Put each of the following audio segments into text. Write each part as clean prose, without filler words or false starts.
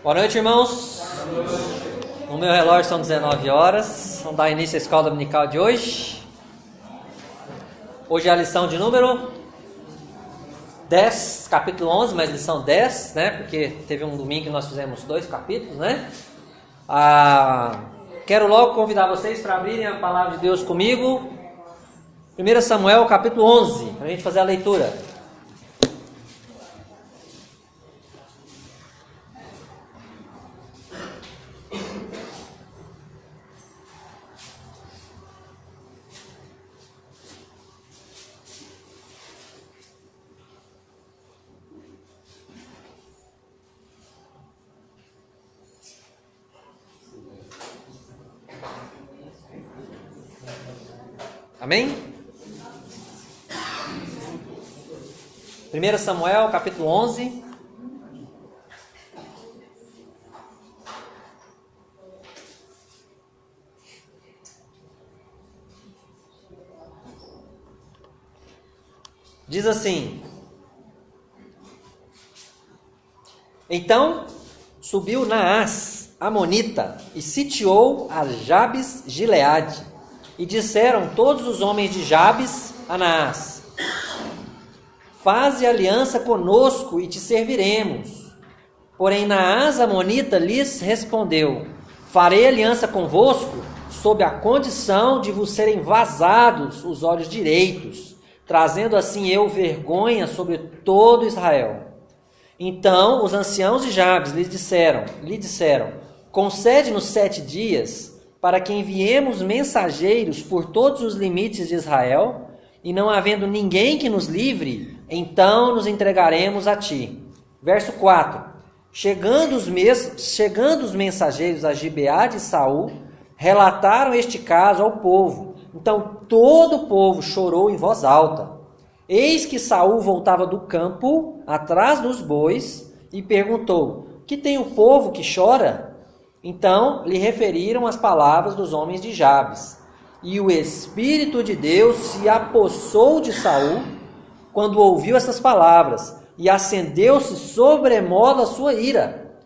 Boa noite, irmãos. No meu relógio são 19 horas. Vamos dar início à escola dominical de hoje. Hoje é a lição de número 10, capítulo 11, mas lição 10, né? Porque teve um domingo que nós fizemos 2 capítulos, né? Quero logo convidar vocês para abrirem a palavra de Deus comigo. 1 Samuel, capítulo 11, para a gente fazer a leitura. Amém? 1 Samuel, capítulo 11. Diz assim: Então subiu Naás, amonita, e sitiou a Jabes Gileade. E disseram todos os homens de Jabes a Naás: Faze aliança conosco e te serviremos. Porém Naás amonita lhes respondeu: Farei aliança convosco sob a condição de vos serem vazados os olhos direitos, trazendo assim eu vergonha sobre todo Israel. Então os anciãos de Jabes lhe disseram: Concede-nos 7 dias, para que enviemos mensageiros por todos os limites de Israel, e não havendo ninguém que nos livre, então nos entregaremos a ti. Verso 4. Chegando os mensageiros a Gibeá de Saul, relataram este caso ao povo. Então todo o povo chorou em voz alta. Eis que Saul voltava do campo, atrás dos bois, e perguntou: Que tem o povo que chora? Então lhe referiram as palavras dos homens de Jabes. E o Espírito de Deus se apossou de Saul quando ouviu essas palavras, e acendeu-se sobremodo a sua ira.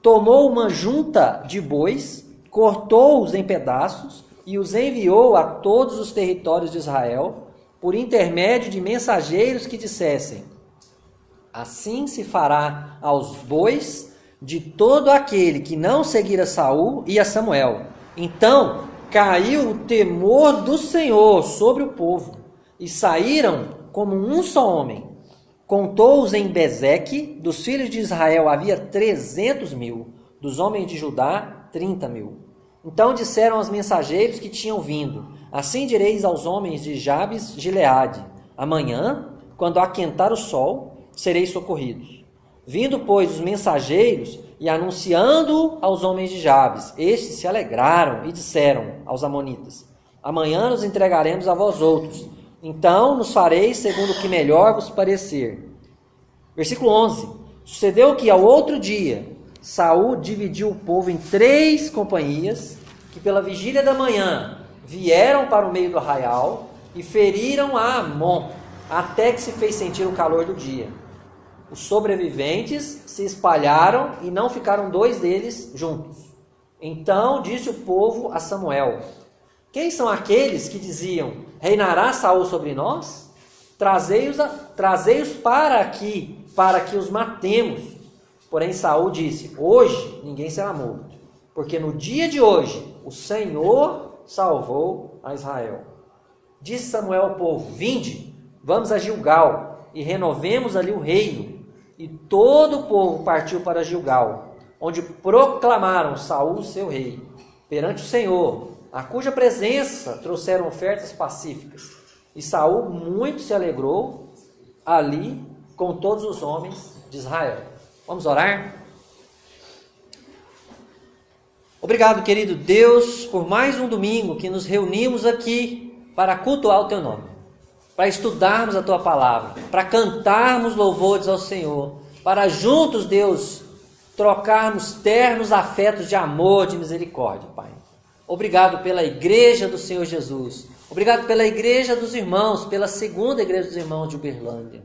Tomou uma junta de bois, cortou-os em pedaços e os enviou a todos os territórios de Israel, por intermédio de mensageiros que dissessem: Assim se fará aos bois de todo aquele que não seguir a Saul e a Samuel. Então caiu o temor do Senhor sobre o povo, e saíram como um só homem. Contou-os em Bezeque, dos filhos de Israel havia 300.000, dos homens de Judá 30.000. Então disseram aos mensageiros que tinham vindo: Assim direis aos homens de Jabes Gileade: Amanhã, quando aquentar o sol, sereis socorridos. Vindo, pois, os mensageiros e anunciando aos homens de Jabes, estes se alegraram e disseram aos amonitas: Amanhã nos entregaremos a vós outros, então nos fareis segundo o que melhor vos parecer. Versículo 11. Sucedeu que ao outro dia Saul dividiu o povo em 3 companhias, que pela vigília da manhã vieram para o meio do arraial e feriram a Amon, até que se fez sentir o calor do dia. Os sobreviventes se espalharam e não ficaram 2 deles juntos. Então disse o povo a Samuel: Quem são aqueles que diziam: Reinará Saul sobre nós? Trazei-os para aqui, para que os matemos. Porém Saul disse: Hoje ninguém será morto, porque no dia de hoje o Senhor salvou a Israel. Disse Samuel ao povo: Vinde, vamos a Gilgal e renovemos ali o reino. E todo o povo partiu para Gilgal, onde proclamaram Saul seu rei, perante o Senhor, a cuja presença trouxeram ofertas pacíficas. E Saul muito se alegrou ali com todos os homens de Israel. Vamos orar? Obrigado, querido Deus, por mais um domingo que nos reunimos aqui para cultuar o Teu nome, para estudarmos a Tua palavra, para cantarmos louvores ao Senhor, para juntos, Deus, trocarmos ternos afetos de amor, de misericórdia, Pai. Obrigado pela igreja do Senhor Jesus. Obrigado pela igreja dos irmãos, pela segunda igreja dos irmãos de Uberlândia.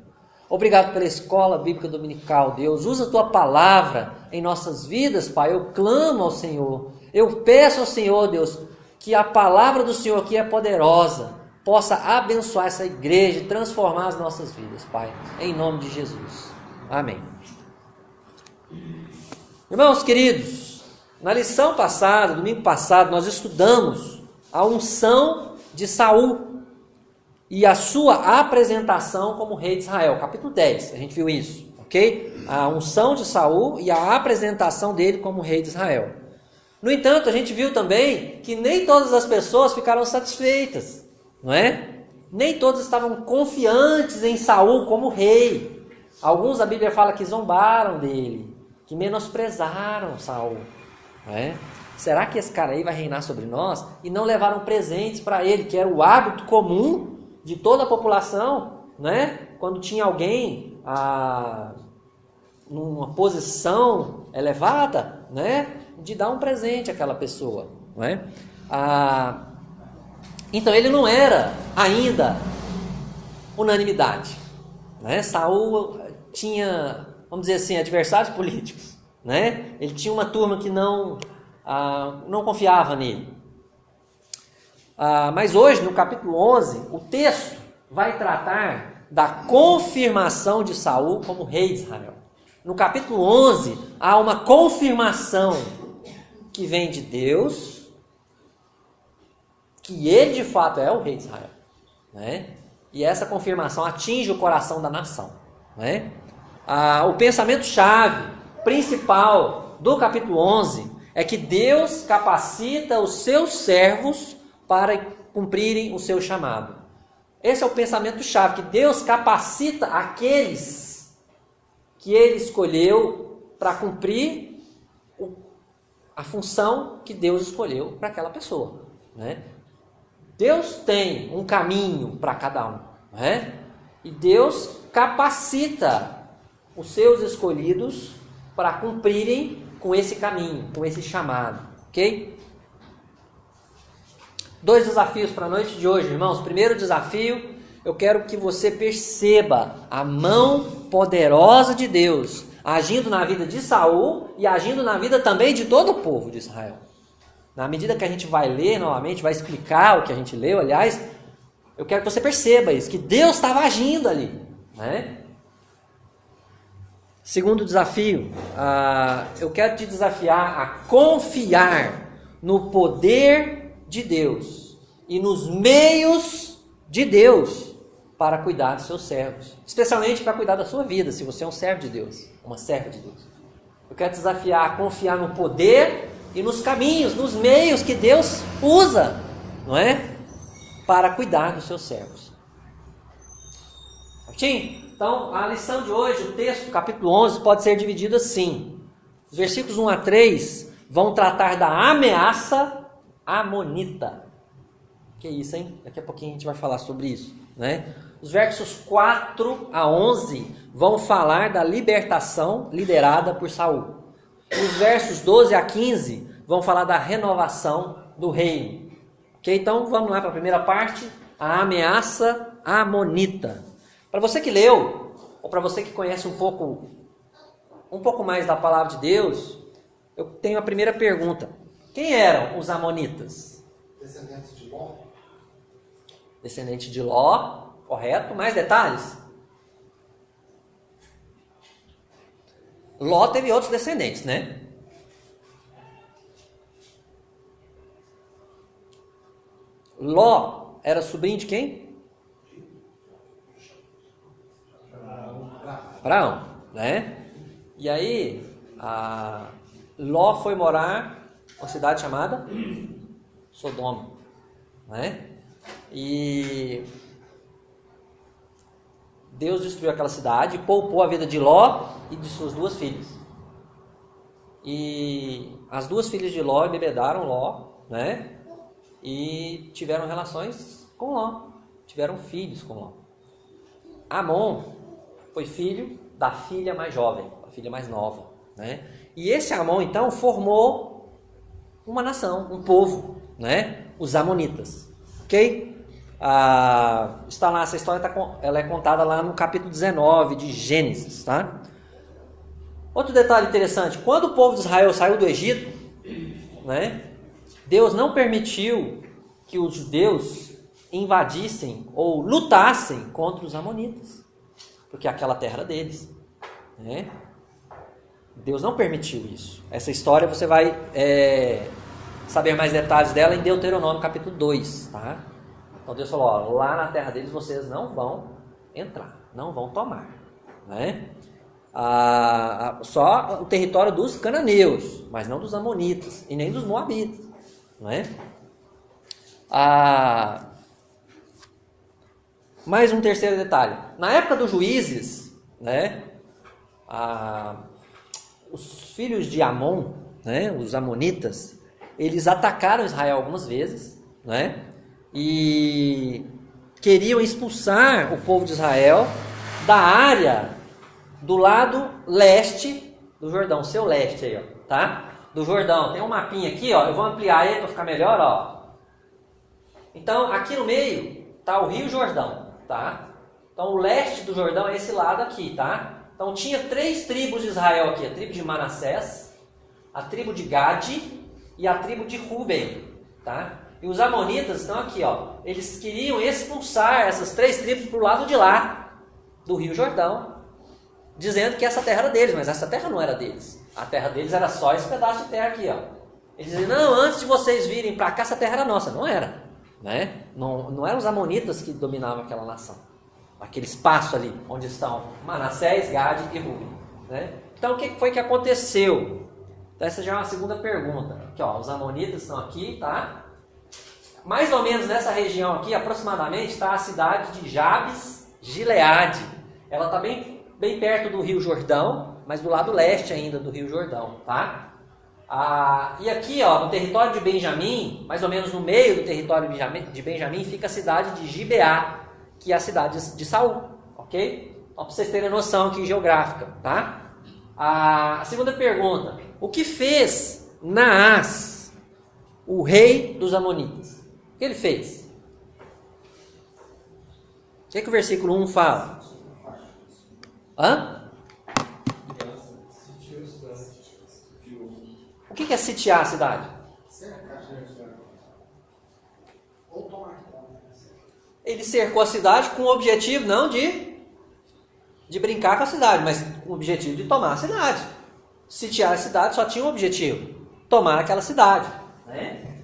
Obrigado pela escola bíblica dominical, Deus. Usa a Tua palavra em nossas vidas, Pai, eu clamo ao Senhor. Eu peço ao Senhor, Deus, que a palavra do Senhor que é poderosa possa abençoar essa igreja e transformar as nossas vidas, Pai, em nome de Jesus. Amém. Irmãos queridos, na lição passada, domingo passado, nós estudamos a unção de Saul e a sua apresentação como rei de Israel, capítulo 10, a gente viu isso, ok? A unção de Saul e a apresentação dele como rei de Israel. No entanto, a gente viu também que nem todas as pessoas ficaram satisfeitas, não é? Nem todos estavam confiantes em Saul como rei. Alguns, a Bíblia fala que zombaram dele, que menosprezaram Saul, não é? Será que esse cara aí vai reinar sobre nós? E não levaram presentes para ele, que era o hábito comum de toda a população, né? Quando tinha alguém numa posição elevada, né? De dar um presente àquela pessoa, não é? Então ele não era ainda unanimidade, né? Saul tinha, vamos dizer assim, adversários políticos, né? Ele tinha uma turma que não confiava nele. Mas hoje, no capítulo 11, o texto vai tratar da confirmação de Saul como rei de Israel. No capítulo 11, há uma confirmação que vem de Deus, que ele de fato é o rei de Israel, né? E essa confirmação atinge o coração da nação, né? O pensamento-chave principal do capítulo 11 é que Deus capacita os seus servos para cumprirem o seu chamado. Esse é o pensamento-chave, que Deus capacita aqueles que Ele escolheu para cumprir a função que Deus escolheu para aquela pessoa, né? Deus tem um caminho para cada um, né? E Deus capacita os seus escolhidos para cumprirem com esse caminho, com esse chamado, ok? 2 desafios para a noite de hoje, irmãos. Primeiro desafio, eu quero que você perceba a mão poderosa de Deus agindo na vida de Saul e agindo na vida também de todo o povo de Israel. Na medida que a gente vai ler novamente, vai explicar o que a gente leu, aliás, eu quero que você perceba isso, que Deus estava agindo ali, né? Segundo desafio, eu quero te desafiar a confiar no poder de Deus e nos meios de Deus para cuidar dos seus servos, especialmente para cuidar da sua vida, se você é um servo de Deus, uma serva de Deus. Eu quero te desafiar a confiar no poder e nos caminhos, nos meios que Deus usa, não é? Para cuidar dos seus servos. Certinho? Então, a lição de hoje, o texto do capítulo 11, pode ser dividido assim. Os versículos 1 a 3 vão tratar da ameaça amonita. Que isso, hein? Daqui a pouquinho a gente vai falar sobre isso, né? Os versos 4 a 11 vão falar da libertação liderada por Saul. Os versos 12 a 15 vão falar da renovação do reino. Ok? Então, vamos lá para a primeira parte, a ameaça amonita. Para você que leu, ou para você que conhece um pouco mais da palavra de Deus, eu tenho a primeira pergunta. Quem eram os amonitas? Descendentes de Ló. Descendente de Ló, correto? Mais detalhes? Ló teve outros descendentes, né? Ló era sobrinho de quem? Abraão, né? E aí, Ló foi morar em uma cidade chamada Sodoma, né? E Deus destruiu aquela cidade, poupou a vida de Ló e de suas duas filhas. E as duas filhas de Ló embebedaram Ló, né? E tiveram relações com Ló, tiveram filhos com Ló. Amon foi filho da filha mais jovem, a filha mais nova, né? E esse Amon, então, formou uma nação, um povo, né? Os amonitas, ok? Está lá, essa história ela é contada lá no capítulo 19 de Gênesis, tá? Outro detalhe interessante, quando o povo de Israel saiu do Egito, né, Deus não permitiu que os judeus invadissem ou lutassem contra os amonitas, porque aquela terra era deles, né? Deus não permitiu isso. Essa história você vai saber mais detalhes dela em Deuteronômio capítulo 2, tá? Então Deus falou, ó, lá na terra deles vocês não vão entrar, não vão tomar, né? Só o território dos cananeus, mas não dos amonitas e nem dos moabitas, né? Mais um terceiro detalhe. Na época dos juízes, né, os filhos de Amon, né, os amonitas, eles atacaram Israel algumas vezes, né, e queriam expulsar o povo de Israel da área do lado leste do Jordão, seu leste aí, ó, tá? Do Jordão. Tem um mapinha aqui, ó, eu vou ampliar ele para ficar melhor, ó. Então, aqui no meio tá o Rio Jordão, tá? Então, o leste do Jordão é esse lado aqui, tá? Então, tinha 3 tribos de Israel aqui, a tribo de Manassés, a tribo de Gade e a tribo de Ruben, tá? E os amonitas estão aqui, ó. Eles queriam expulsar essas 3 tribos para o lado de lá, do Rio Jordão, dizendo que essa terra era deles, mas essa terra não era deles. A terra deles era só esse pedaço de terra aqui, ó. Eles diziam, não, antes de vocês virem para cá, essa terra era nossa. Não era, né? Não eram os amonitas que dominavam aquela nação. Aquele espaço ali, onde estão Manassés, Gade e Ruben, né? Então, o que foi que aconteceu? Então, essa já é uma segunda pergunta. Aqui, ó, os amonitas estão aqui, tá? Mais ou menos nessa região aqui, aproximadamente, está a cidade de Jabes Gileade. Ela está bem perto do Rio Jordão, mas do lado leste ainda do Rio Jordão, tá? E aqui, ó, no território de Benjamim, mais ou menos no meio do território de Benjamim, fica a cidade de Gibeá, que é a cidade de Saul, ok? Só para vocês terem noção aqui geográfica, tá? A segunda pergunta, o que fez Naás, o rei dos amonitas? O que ele fez? O que o versículo 1 fala? Hã? O que é sitiar a cidade? Ele cercou a cidade com o objetivo não de brincar com a cidade, mas com o objetivo de tomar a cidade. Sitiar a cidade só tinha um objetivo, tomar aquela cidade, né?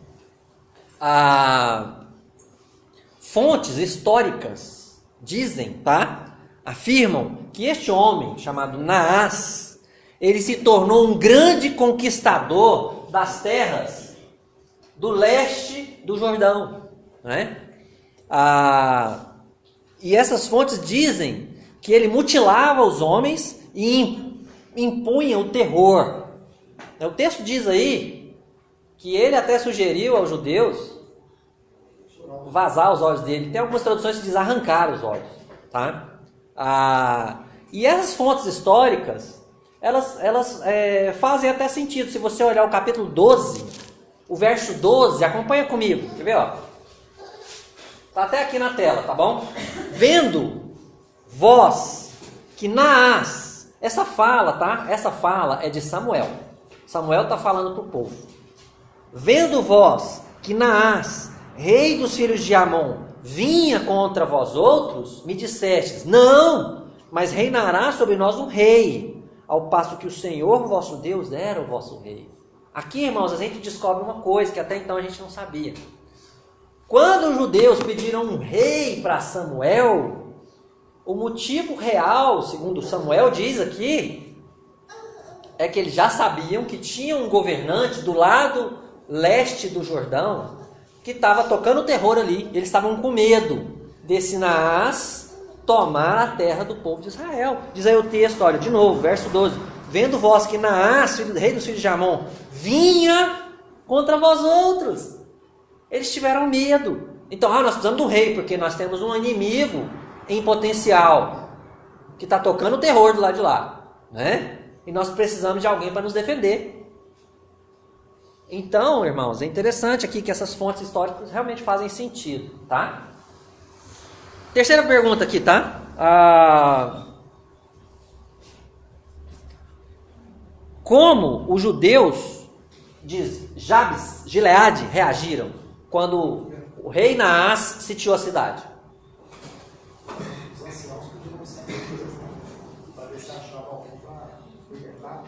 Fontes históricas dizem, tá? Afirmam que este homem, chamado Naás, ele se tornou um grande conquistador das terras do leste do Jordão, né? E essas fontes dizem que ele mutilava os homens e impunha o terror. O texto diz aí que ele até sugeriu aos judeus vazar os olhos dele. Tem algumas traduções que dizem arrancar os olhos, tá? E essas fontes históricas, elas fazem até sentido. Se você olhar o capítulo 12, o verso 12, acompanha comigo, quer ver? Ó? Tá até aqui na tela, tá bom? Vendo vós que Naás, essa fala, tá? Essa fala é de Samuel. Samuel está falando para o povo. Vendo vós que Naás, rei dos filhos de Amon, vinha contra vós outros, me dissestes, não, mas reinará sobre nós um rei, ao passo que o Senhor vosso Deus era o vosso rei. Aqui, irmãos, a gente descobre uma coisa que até então a gente não sabia. Quando os judeus pediram um rei para Samuel, o motivo real, segundo Samuel diz aqui, é que eles já sabiam que tinha um governante do lado leste do Jordão que estava tocando terror ali. Eles estavam com medo desse Naás tomar a terra do povo de Israel. Diz aí o texto, olha, de novo, verso 12. Vendo vós que Naás, rei dos filhos de Amon, vinha contra vós outros. Eles tiveram medo. Então, nós precisamos do rei, porque nós temos um inimigo em potencial que está tocando terror do lado de lá, né? E nós precisamos de alguém para nos defender. Então, irmãos, é interessante aqui que essas fontes históricas realmente fazem sentido, tá? Terceira pergunta aqui, tá? como os judeus de Jabes, Gileade, reagiram quando o rei Naás sitiou a cidade? Os anciãos pediram 7 dias, né? Para ver se achava alguém para libertar.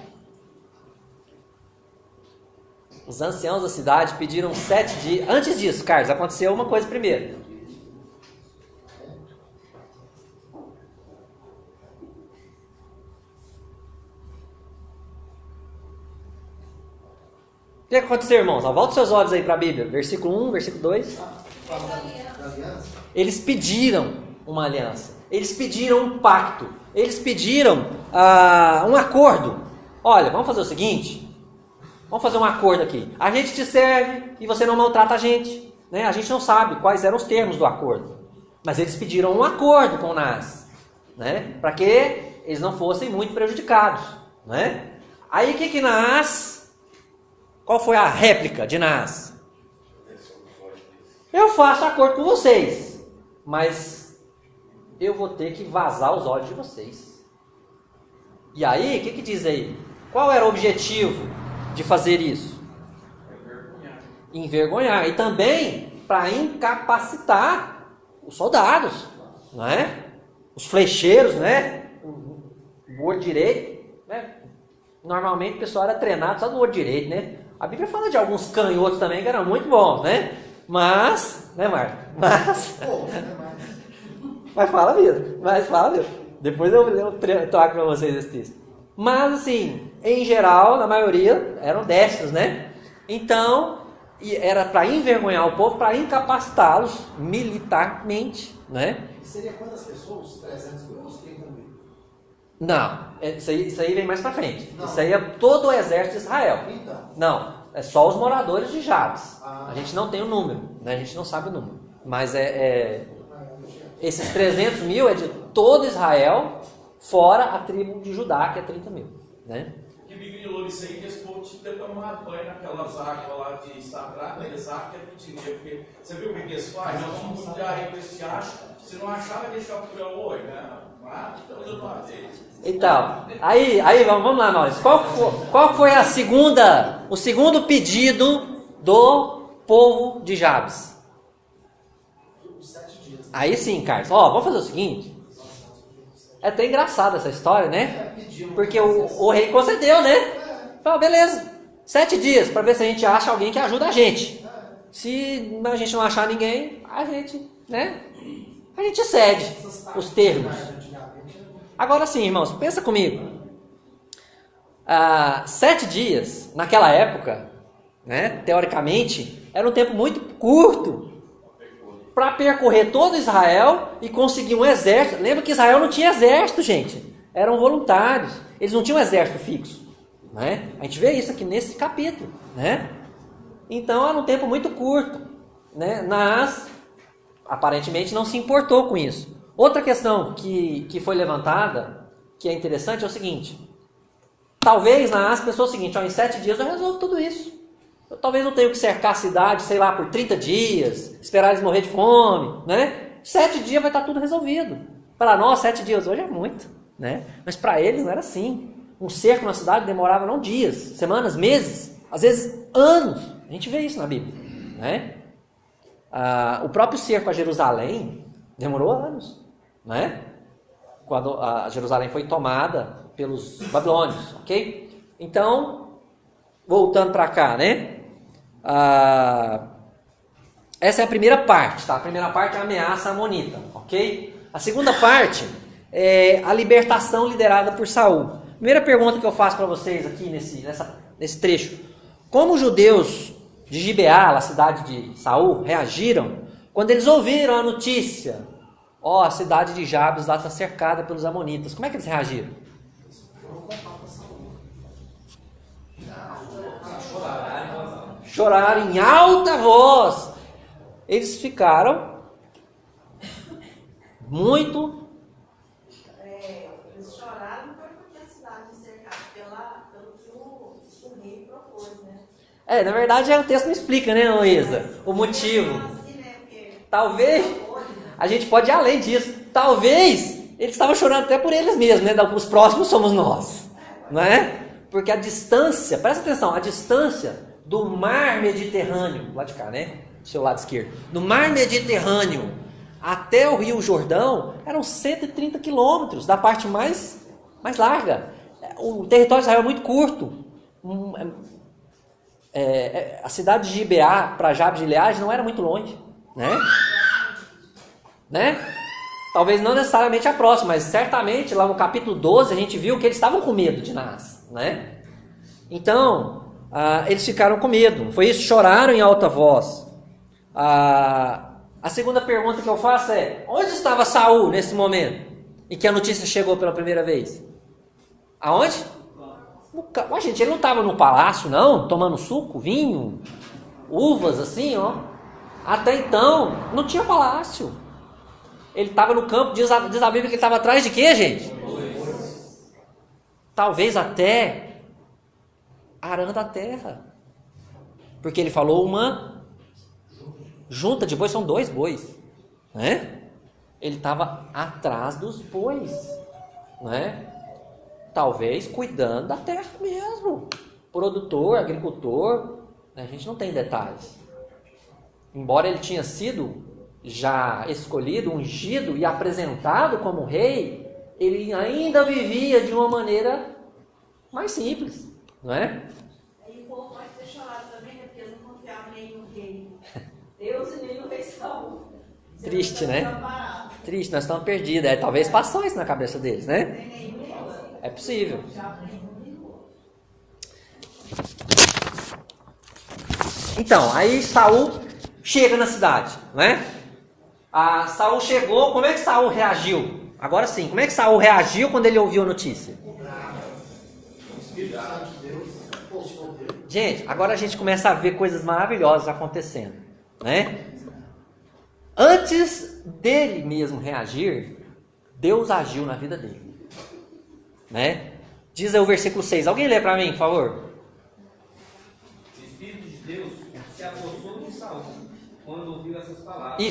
Os anciãos da cidade pediram 7 dias. Antes disso, Carlos, aconteceu uma coisa primeiro. O que aconteceu, irmãos? Volta seus olhos aí para a Bíblia. Versículo 1, versículo 2. Eles pediram uma aliança. Eles pediram um pacto. Eles pediram um acordo. Olha, vamos fazer o seguinte. Vamos fazer um acordo aqui. A gente te serve e você não maltrata a gente. Né? A gente não sabe quais eram os termos do acordo. Mas eles pediram um acordo com Naás. Né? Para que eles não fossem muito prejudicados. Né? Aí o que Naás... Qual foi a réplica de Naás? Eu faço acordo com vocês, mas eu vou ter que vazar os olhos de vocês. E aí, o que diz aí? Qual era o objetivo de fazer isso? Envergonhar. E também para incapacitar os soldados, não é? Os flecheiros, né? O olho direito, né? Normalmente o pessoal era treinado só no olho direito, né? A Bíblia fala de alguns canhotos também que eram muito bons, né? Mas, né, Marco? Mas fala mesmo. Depois eu trago para vocês esse texto. Mas, assim, em geral, na maioria, eram destros, né? Então, era para envergonhar o povo, para incapacitá-los militarmente, né? E seria quantas pessoas? 300 mil ou 30 mil? Não, isso aí vem mais para frente. Não. Isso aí é todo o exército de Israel. Então. Não, é só os moradores de Jabes. A gente não tem o número, né? A gente não sabe o número. Mas esses 300 mil é de todo Israel, fora a tribo de Judá, que é 30 mil. Né? Que migrou isso aí, esse povo tinha que tomar banho naquelas águas lá de Sadraque, Mesaque e Abednego, porque você viu o que eles fazem? Nós vamos mudar aí para esse acho, se não achar, vai deixar o frio hoje, né? Então, aí vamos lá, nós. Qual foi o segundo pedido do povo de Jabes? Aí sim, Carlos. Vamos fazer o seguinte. É até engraçada essa história, né? Porque o rei concedeu, né? Falou, beleza, 7 dias para ver se a gente acha alguém que ajuda a gente. Se a gente não achar ninguém, a gente, né? A gente cede os termos. Agora sim, irmãos, pensa comigo. 7 dias, naquela época, né, teoricamente, era um tempo muito curto para percorrer todo Israel e conseguir um exército. Lembra que Israel não tinha exército, gente. Eram voluntários. Eles não tinham um exército fixo. Né? A gente vê isso aqui nesse capítulo. Né? Então, era um tempo muito curto. Né? Naás, aparentemente, não se importou com isso. Outra questão que foi levantada, que é interessante, é o seguinte. Talvez Naás pensou o seguinte, em 7 dias eu resolvo tudo isso. Eu talvez não tenha que cercar a cidade, sei lá, por 30 dias, esperar eles morrer de fome, né? 7 dias vai estar tudo resolvido. Para nós, 7 dias hoje é muito, né? Mas para eles não era assim. Um cerco na cidade demorava não dias, semanas, meses, às vezes anos. A gente vê isso na Bíblia, né? O próprio cerco a Jerusalém demorou anos. Né? Quando a Jerusalém foi tomada pelos babilônios, ok? Então, voltando para cá, né? Essa é a primeira parte, tá? A primeira parte é a ameaça amonita, ok? A segunda parte é a libertação liderada por Saul. Primeira pergunta que eu faço para vocês aqui nesse trecho: como os judeus de Gibeá, a cidade de Saul, reagiram quando eles ouviram a notícia? A cidade de Jabes lá está cercada pelos amonitas. Como é que eles reagiram? Choraram em alta voz. Eles ficaram muito... Eles choraram não foi porque a cidade cercada pelo que o rei propôs, né? Na verdade, o texto não explica, né, Luísa? O motivo. Talvez... A gente pode ir além disso. Talvez eles estavam chorando até por eles mesmos, né? Os próximos somos nós, não é? Porque a distância, presta atenção, a distância do mar Mediterrâneo, lá de cá, né? Do seu lado esquerdo. Do mar Mediterrâneo até o Rio Jordão eram 130 quilômetros, da parte mais larga. O território de Israel é muito curto. A cidade de Gibeá para Jabes de Gileade não era muito longe, né? Talvez não necessariamente a próxima, mas certamente lá no capítulo 12 a gente viu que eles estavam com medo de Naás, né? Então, eles ficaram com medo. Foi isso, choraram em alta voz. A segunda pergunta que eu faço é: onde estava Saul nesse momento em que a notícia chegou pela primeira vez? Aonde? Gente, ele não estava no palácio, não, tomando suco, vinho, uvas, assim, ó. Até então, não tinha palácio. Ele estava no campo, diz a Bíblia que ele estava atrás de quê, gente? Talvez até arando a terra. Porque ele falou uma junta de bois, são 2 bois, né? Ele estava atrás dos bois, né? Talvez cuidando da terra mesmo. Produtor, agricultor, a gente não tem detalhes. Embora ele tinha sido já escolhido, ungido e apresentado como rei, ele ainda vivia de uma maneira mais simples, não é? Aí o povo pode ter chorado também, né? Porque eles não confiavam nem no rei Deus e nem no rei Saul. Triste, né? Triste, nós estamos perdidos. Talvez passou isso na cabeça deles, né? É possível. Então, aí Saul chega na cidade, né? Saul chegou, como é que Saul reagiu? Agora sim, como é que Saul reagiu quando ele ouviu a notícia? Gente, agora a gente começa a ver coisas maravilhosas acontecendo, né? Antes dele mesmo reagir, Deus agiu na vida dele, né? Diz aí o versículo 6. Alguém lê para mim, por favor? O Espírito de Deus se apossou de Saul quando ouviu essas palavras.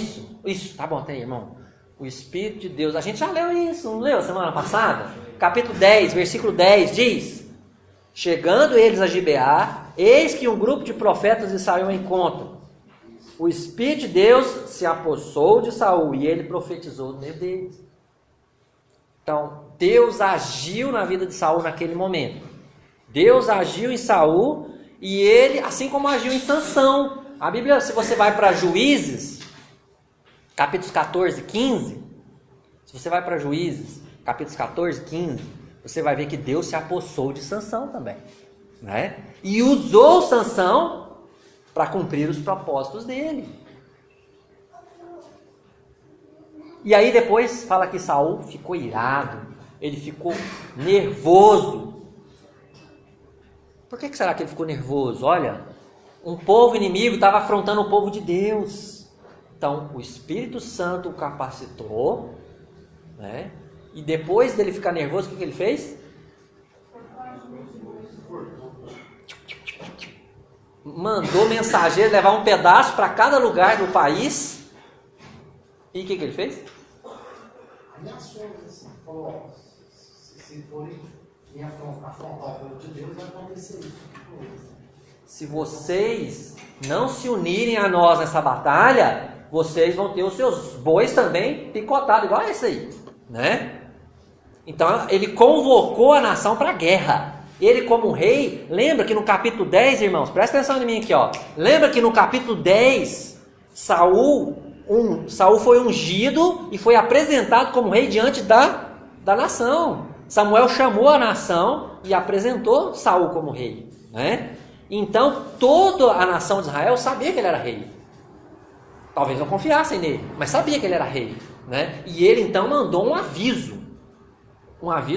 Isso, tá bom, tem, irmão. O Espírito de Deus, a gente já leu isso, não leu semana passada? Capítulo 10, versículo 10 diz: chegando eles a Gibeá, eis que um grupo de profetas lhe saiu ao encontro. O Espírito de Deus se apossou de Saul e ele profetizou no meio deles. Então, Deus agiu na vida de Saul naquele momento. Deus agiu em Saul e ele, assim como agiu em Sansão. A Bíblia, se você vai para Juízes, capítulos 14, 15, se você vai para Juízes, capítulos 14, 15, você vai ver que Deus se apossou de Sansão também, né? E usou Sansão para cumprir os propósitos dele. E aí depois fala que Saul ficou irado, ele ficou nervoso. Por que será que ele ficou nervoso? Olha, um povo inimigo estava afrontando o povo de Deus. Então o Espírito Santo o capacitou, né? E depois dele ficar nervoso, o que ele fez? Mandou mensageiro levar um pedaço para cada lugar do país. E o que ele fez? Ameaçou, assim, falou: se forem afrontar o povo de Deus, vai acontecer isso. Se vocês não se unirem a nós nessa batalha, vocês vão ter os seus bois também picotados, igual esse aí, né? Então ele convocou a nação para a guerra. Ele, como rei, lembra que no capítulo 10, irmãos, presta atenção em mim aqui, ó. Lembra que no capítulo 10, Saul foi ungido e foi apresentado como rei diante da nação. Samuel chamou a nação e apresentou Saul como rei, né? Então toda a nação de Israel sabia que ele era rei. Talvez não confiassem nele, mas sabia que ele era rei, né? E ele então mandou um aviso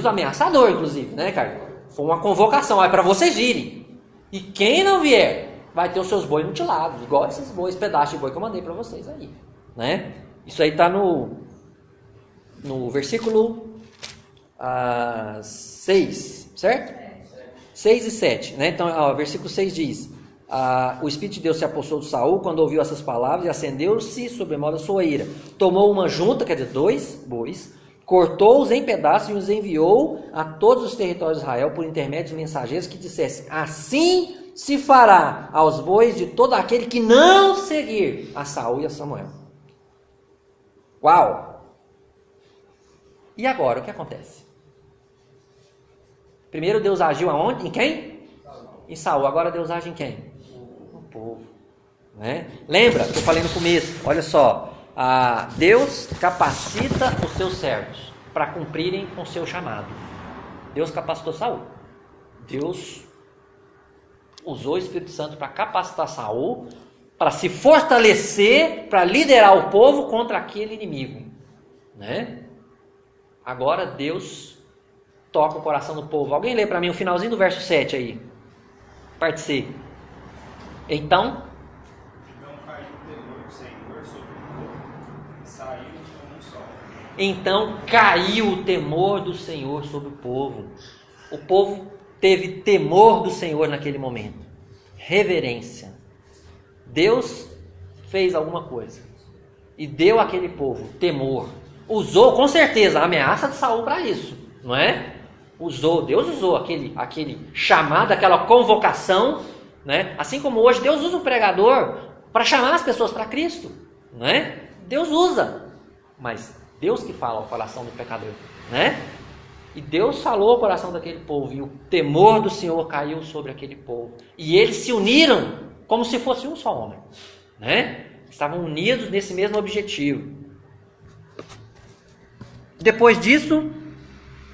ameaçador, inclusive, né, cara? Foi uma convocação, é para vocês irem. E quem não vier, vai ter os seus bois mutilados, igual esses bois, pedaços de boi que eu mandei para vocês aí, né? Isso aí está no versículo 6, certo? 6 e 7, né? Então, ó, versículo 6 diz: o Espírito de Deus se apossou de Saul quando ouviu essas palavras e acendeu-se sobremodo a sua ira. Tomou uma junta, quer dizer, 2 bois, cortou-os em pedaços e os enviou a todos os territórios de Israel por intermédio de mensageiros que dissessem: assim se fará aos bois de todo aquele que não seguir a Saul e a Samuel. Uau! E agora, o que acontece? Primeiro Deus agiu aonde? Em quem? Em Saul. Agora Deus age em quem? No povo. Né? Lembra que eu falei no começo? Olha só. Deus capacita os seus servos para cumprirem com o seu chamado. Deus capacitou Saul. Deus usou o Espírito Santo para capacitar Saul, para se fortalecer, para liderar o povo contra aquele inimigo. Né? Agora Deus toca o coração do povo. Alguém lê para mim o finalzinho do verso 7 aí. Parte C. Então caiu o temor do Senhor sobre o povo. O povo teve temor do Senhor naquele momento. Reverência. Deus fez alguma coisa e deu àquele povo temor. Usou com certeza a ameaça de Saul para isso, não é? Deus usou aquele chamado, aquela convocação, né? Assim como hoje Deus usa o pregador para chamar as pessoas para Cristo, não é? Deus usa, mas Deus que fala ao coração do pecador, né? E Deus falou ao coração daquele povo, e o temor do Senhor caiu sobre aquele povo, e eles se uniram como se fosse um só homem, né? Estavam unidos nesse mesmo objetivo. Depois disso,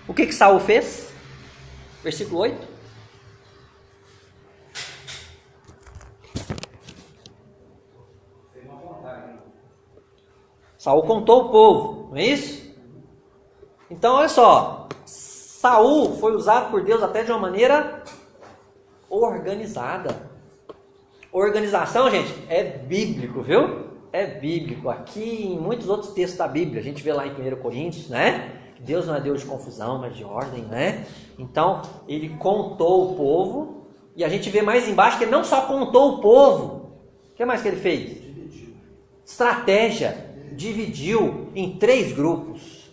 o que Saul fez? Versículo 8. Saul contou o povo, não é isso? Então, olha só. Saul foi usado por Deus até de uma maneira organizada. Organização, gente, é bíblico, viu? É bíblico. Aqui em muitos outros textos da Bíblia, a gente vê lá em 1 Coríntios, né? Deus não é Deus de confusão, mas de ordem, né? Então, ele contou o povo, e a gente vê mais embaixo que ele não só contou o povo, o que mais que ele fez? Estratégia, dividiu em 3 grupos.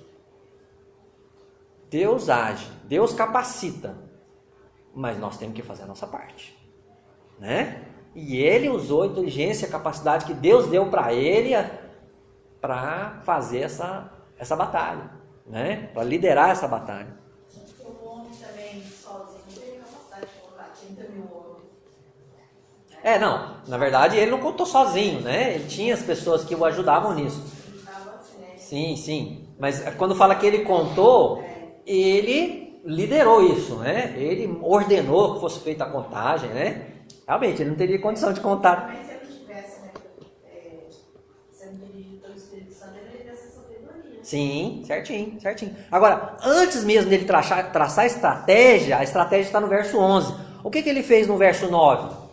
Deus age, Deus capacita, mas nós temos que fazer a nossa parte, né? E ele usou a inteligência, a capacidade que Deus deu para ele para fazer essa batalha, né? Para liderar essa batalha. O homem também sozinho teve capacidade de contar 30 mil homens. Não, na verdade ele não contou sozinho, né? Ele tinha as pessoas que o ajudavam nisso. Sim, mas quando fala que ele contou, ele liderou isso, né? Ele ordenou que fosse feita a contagem, né? Realmente, ele não teria condição de contar. Mas se ele tivesse, sendo dirigido pelo Espírito Santo, ele teria essa sabedoria. Sim, certinho. Agora, antes mesmo dele traçar a estratégia está no verso 11. O que ele fez no verso 9?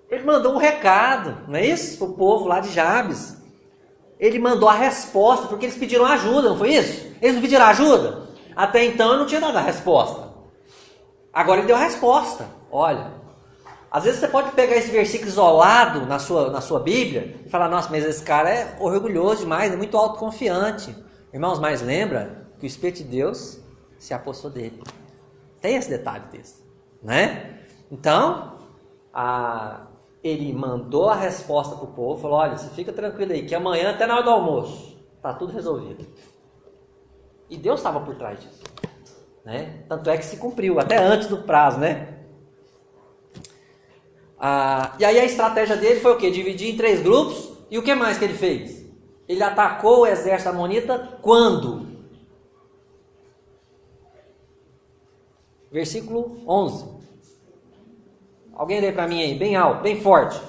Ele mandou um recado, não é isso? Para o povo lá de Jabes. Ele mandou a resposta, porque eles pediram ajuda, não foi isso? Eles não pediram ajuda? Até então eu não tinha dado a resposta. Agora ele deu a resposta. Olha, às vezes você pode pegar esse versículo isolado na sua Bíblia e falar: nossa, mas esse cara é orgulhoso demais, é muito autoconfiante. Irmãos, mas lembra que o Espírito de Deus se apossou dele. Tem esse detalhe desse, né? Então, ele mandou a resposta para o povo, falou: olha, você fica tranquilo aí, que amanhã até na hora do almoço está tudo resolvido. E Deus estava por trás disso, né? Tanto é que se cumpriu, até antes do prazo, né? E aí a estratégia dele foi o quê? Dividir em 3 grupos. E o que mais que ele fez? Ele atacou o exército amonita quando? Versículo 11. Alguém lê para mim aí, bem alto, bem forte.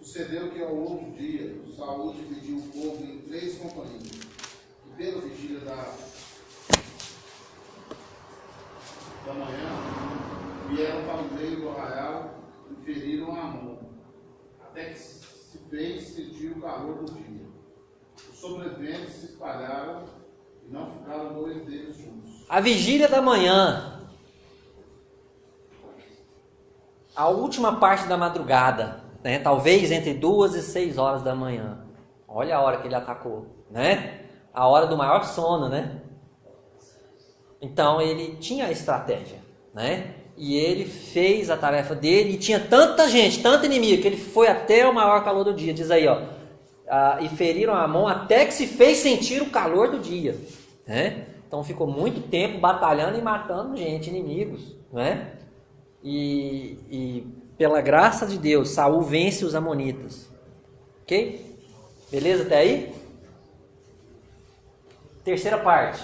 Sucedeu que ao longo do dia, Saul dividiu o povo em 3 companhias, e pela vigília da manhã, vieram para o meio do arraial e feriram Amon, até que se fez sentir o calor do dia. Os sobreviventes se espalharam e E não ficaram 2 deles juntos. A vigília da manhã, a última parte da madrugada, né? Talvez entre 2 e 6 horas da manhã. Olha a hora que ele atacou, né? A hora do maior sono, né? Então ele tinha a estratégia, né? E ele fez a tarefa dele, e tinha tanta gente, tanto inimigo, que ele foi até o maior calor do dia. Diz aí, ó, e feriram Amon até que se fez sentir o calor do dia, né? Então ficou muito tempo batalhando e matando gente, inimigos, né? E pela graça de Deus, Saul vence os amonitas. Ok? Beleza até aí? Terceira parte,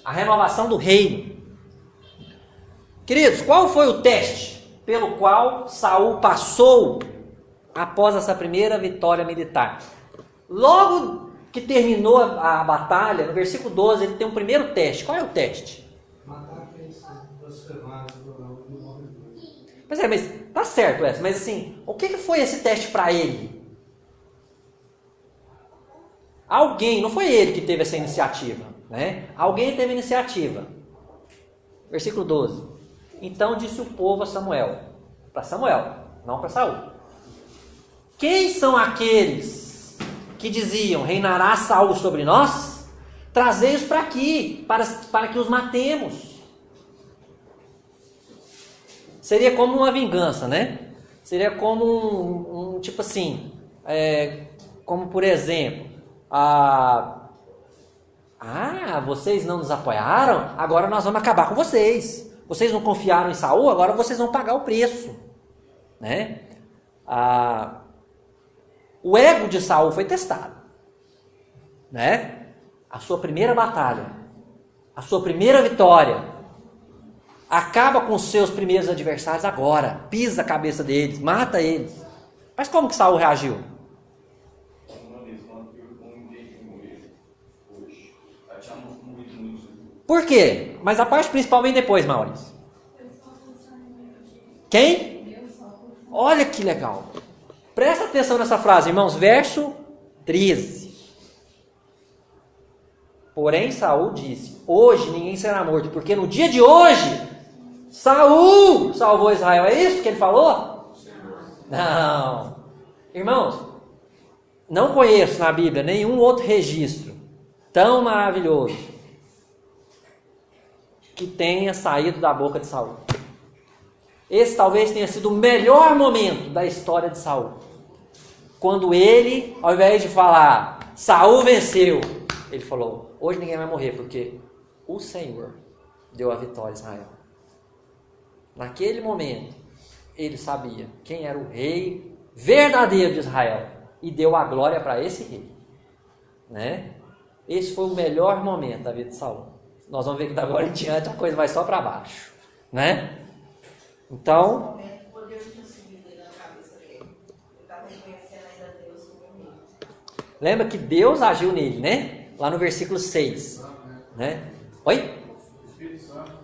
a renovação do reino. Queridos, qual foi o teste pelo qual Saul passou após essa primeira vitória militar? Logo que terminou a batalha, no versículo 12, ele tem um primeiro teste. Qual é o teste? Matar aqueles blasfemados do nome de Deus. Pois é, mas tá certo essa, mas assim, o que foi esse teste para ele? Alguém, não foi ele que teve essa iniciativa, né? Alguém teve iniciativa. Versículo 12. Então disse o povo a Samuel, para Samuel, não para Saul: quem são aqueles que diziam, reinará Saul sobre nós? Trazei-os para aqui, para que os matemos. Seria como uma vingança, né? Seria como um tipo assim, como por exemplo, vocês não nos apoiaram, agora nós vamos acabar com vocês. Vocês não confiaram em Saul, agora vocês vão pagar o preço, né? O ego de Saul foi testado, né? A sua primeira batalha, a sua primeira vitória, acaba com os seus primeiros adversários agora, pisa a cabeça deles, mata eles. Mas como que Saul reagiu? Por quê? Mas a parte principal vem depois, Maurício. Quem? Olha que legal. Presta atenção nessa frase, irmãos. Verso 13. Porém, Saul disse: hoje ninguém será morto, porque no dia de hoje Saul salvou Israel. É isso que ele falou? Não. Irmãos, não conheço na Bíblia nenhum outro registro tão maravilhoso que tenha saído da boca de Saul. Esse talvez tenha sido o melhor momento da história de Saul. Quando ele, ao invés de falar, Saul venceu, ele falou: hoje ninguém vai morrer, porque o Senhor deu a vitória a Israel. Naquele momento, ele sabia quem era o rei verdadeiro de Israel e deu a glória para esse rei, né? Esse foi o melhor momento da vida de Saul. Nós vamos ver que da agora em diante a coisa vai só para baixo, né? Então, lembra que Deus agiu nele, né? Lá no versículo 6, né? Oi?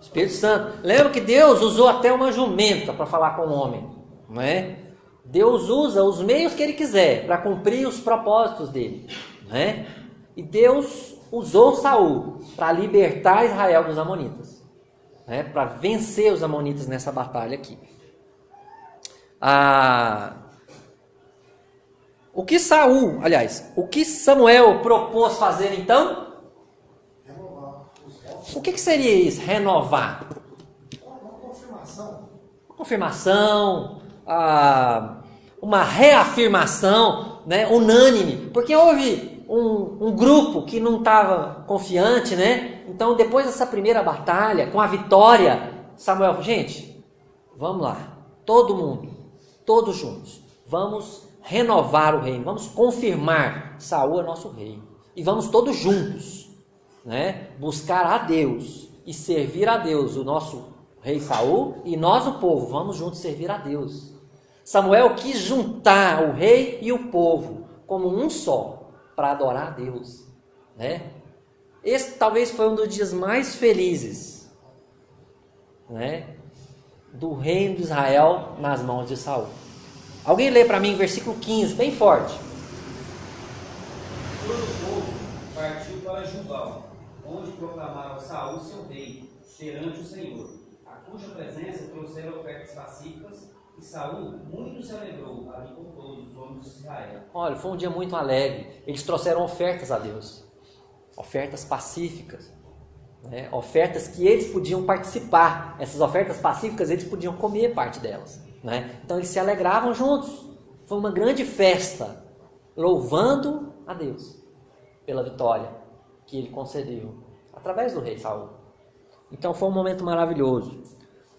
Espírito Santo. Lembra que Deus usou até uma jumenta para falar com o homem, não é? Deus usa os meios que Ele quiser para cumprir os propósitos dele, né? E Deus usou Saul para libertar Israel dos amonitas, né? Para vencer os amonitas nessa batalha aqui. O que Samuel propôs fazer então? O que seria isso? Renovar? Uma confirmação, uma reafirmação, né? Unânime, porque houve um grupo que não estava confiante, né? Então, depois dessa primeira batalha, com a vitória, Samuel, gente, vamos lá, todo mundo, todos juntos, vamos renovar o reino, vamos confirmar Saul é nosso rei, e vamos todos juntos, né? Buscar a Deus e servir a Deus, o nosso rei Saul, e nós, o povo, vamos juntos servir a Deus. Samuel quis juntar o rei e o povo como um só, para adorar a Deus, né? Esse talvez foi um dos dias mais felizes, né, do reino de Israel nas mãos de Saul. Alguém lê para mim o versículo 15, bem forte. Todo o povo partiu para Gilgal, onde proclamaram a Saul seu rei, perante o Senhor, a cuja presença trouxeram ofertas pacíficas, e Saul muito se alegrou ali com todos os homens de Israel. Olha, foi um dia muito alegre. Eles trouxeram ofertas a Deus, ofertas pacíficas, né? Ofertas que eles podiam participar. Essas ofertas pacíficas eles podiam comer parte delas, né? Então eles se alegravam juntos. Foi uma grande festa, louvando a Deus pela vitória que ele concedeu através do rei Saul. Então foi um momento maravilhoso.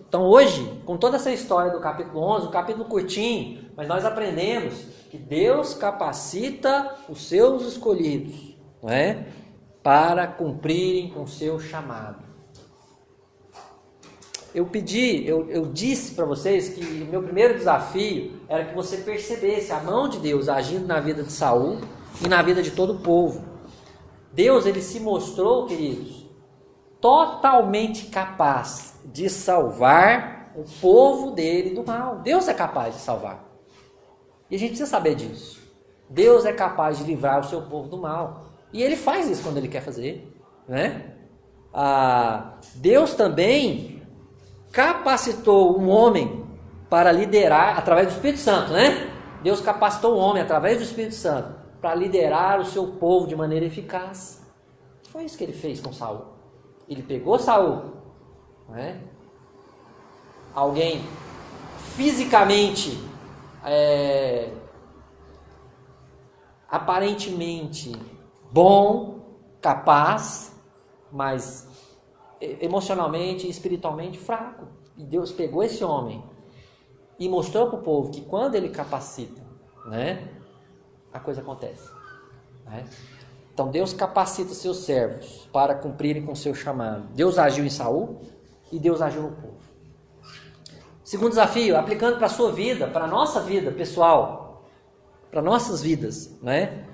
Então hoje, com toda essa história do capítulo 11, um capítulo curtinho, mas nós aprendemos que Deus capacita os seus escolhidos, não é? Para cumprirem com o seu chamado. Eu disse para vocês que o meu primeiro desafio era que você percebesse a mão de Deus agindo na vida de Saul e na vida de todo o povo. Deus, ele se mostrou, queridos, totalmente capaz de salvar o povo dele do mal. Deus é capaz de salvar. E a gente precisa saber disso. Deus é capaz de livrar o seu povo do mal. E ele faz isso quando ele quer fazer, né? Deus também capacitou um homem para liderar, através do Espírito Santo, né? Deus capacitou o homem, através do Espírito Santo, para liderar o seu povo de maneira eficaz. Foi isso que ele fez com Saul. Ele pegou Saul, né? Alguém fisicamente, aparentemente bom, capaz, mas emocionalmente e espiritualmente fraco. E Deus pegou esse homem e mostrou para o povo que quando ele capacita, né, a coisa acontece, né? Então Deus capacita seus servos para cumprirem com seu chamado. Deus agiu em Saul e Deus agiu no povo. Segundo desafio, aplicando para a sua vida, para a nossa vida pessoal, para nossas vidas, né?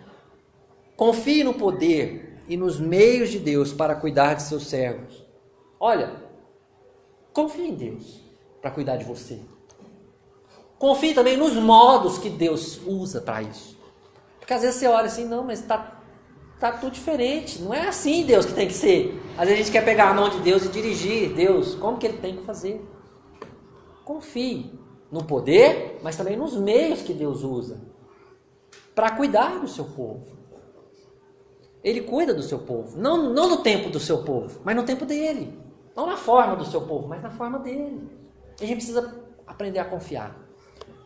Confie no poder e nos meios de Deus para cuidar de seus servos. Olha, confie em Deus para cuidar de você. Confie também nos modos que Deus usa para isso. Porque às vezes você olha assim, não, mas está tudo diferente. Não é assim, Deus, que tem que ser. Às vezes a gente quer pegar a mão de Deus e dirigir Deus. Como que Ele tem que fazer? Confie no poder, mas também nos meios que Deus usa para cuidar do seu povo. Ele cuida do seu povo. Não no tempo do seu povo, mas no tempo dele. Não na forma do seu povo, mas na forma dele. E a gente precisa aprender a confiar.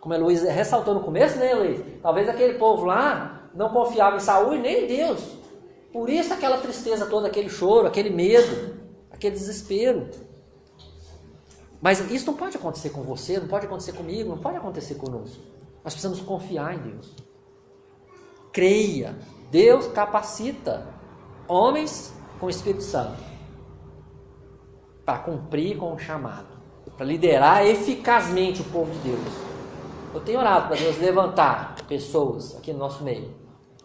Como a Heloísa ressaltou no começo, né, Heloísa? Talvez aquele povo lá não confiava em Saul e nem em Deus. Por isso aquela tristeza toda, aquele choro, aquele medo, aquele desespero. Mas isso não pode acontecer com você, não pode acontecer comigo, não pode acontecer conosco. Nós precisamos confiar em Deus. Creia. Deus capacita homens com o Espírito Santo para cumprir com o chamado, para liderar eficazmente o povo de Deus. Eu tenho orado para Deus levantar pessoas aqui no nosso meio,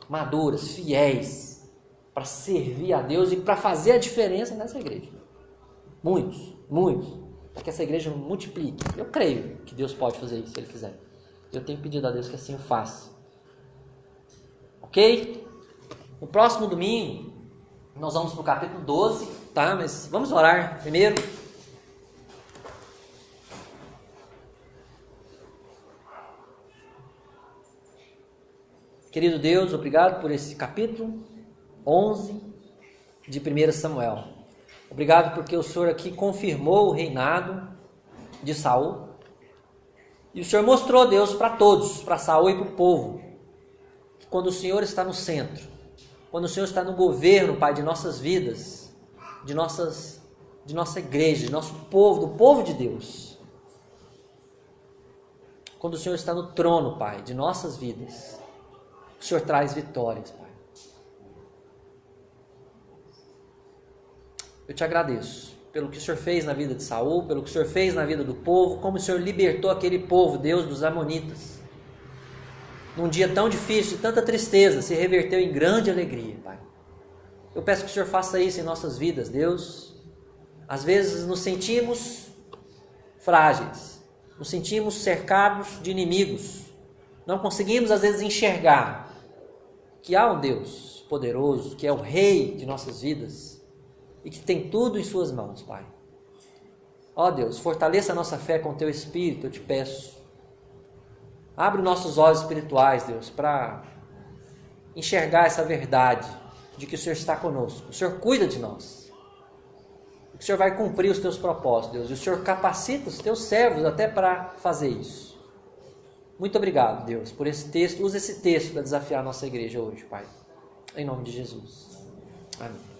maduras, fiéis, para servir a Deus e para fazer a diferença nessa igreja. Muitos, para que essa igreja multiplique. Eu creio que Deus pode fazer isso, se Ele quiser. Eu tenho pedido a Deus que assim o faça. Ok? No próximo domingo, nós vamos para o capítulo 12, tá? Mas vamos orar primeiro. Querido Deus, obrigado por esse capítulo 11 de 1 Samuel. Obrigado porque o Senhor aqui confirmou o reinado de Saul. E o Senhor mostrou, Deus, para todos, para Saul e para o povo, que quando o Senhor está no centro, quando o Senhor está no governo, Pai, de nossas vidas, de nossa igreja, de nosso povo, do povo de Deus, quando o Senhor está no trono, Pai, de nossas vidas, o Senhor traz vitórias, Pai. Eu te agradeço pelo que o Senhor fez na vida de Saul, pelo que o Senhor fez na vida do povo, como o Senhor libertou aquele povo, Deus, dos amonitas. Num dia tão difícil, de tanta tristeza, se reverteu em grande alegria, Pai. Eu peço que o Senhor faça isso em nossas vidas, Deus. Às vezes nos sentimos frágeis, nos sentimos cercados de inimigos. Não conseguimos, às vezes, enxergar que há um Deus poderoso, que é o Rei de nossas vidas, e que tem tudo em suas mãos, Pai. Ó Deus, fortaleça a nossa fé com Teu Espírito, eu te peço. Abre nossos olhos espirituais, Deus, para enxergar essa verdade de que o Senhor está conosco. O Senhor cuida de nós. O Senhor vai cumprir os Teus propósitos, Deus. E o Senhor capacita os Teus servos até para fazer isso. Muito obrigado, Deus, por esse texto. Usa esse texto para desafiar a nossa igreja hoje, Pai. Em nome de Jesus. Amém.